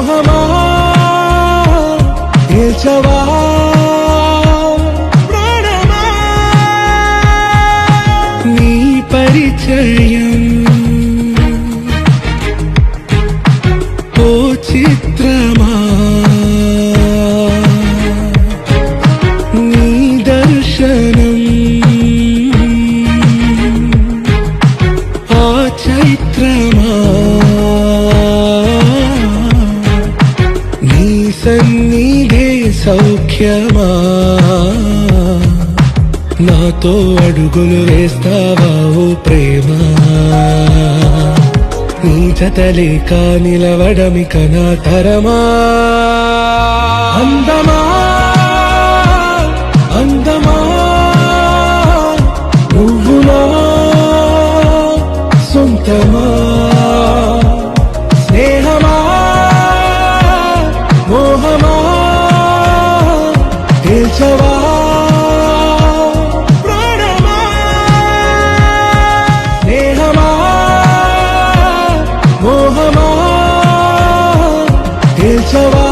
మోహమా తేల్చవా ప్రాణమా నీ పరిచయం ఓ చిత్రమా నీ దర్శనం ఆ చైత్రమా నీ సన్నిధే సౌఖ్యమా నాతో అడుగులు వేస్తావా ఓ ప్రేమ నీ జతలేక నిలవడమిక నా తరమా అందమా అందమా నువ్వునా సొంతమా స్నేహమా మోహమా తేల్చవా ప్రాణమా స్నేహమా మోహమా తేల్చవా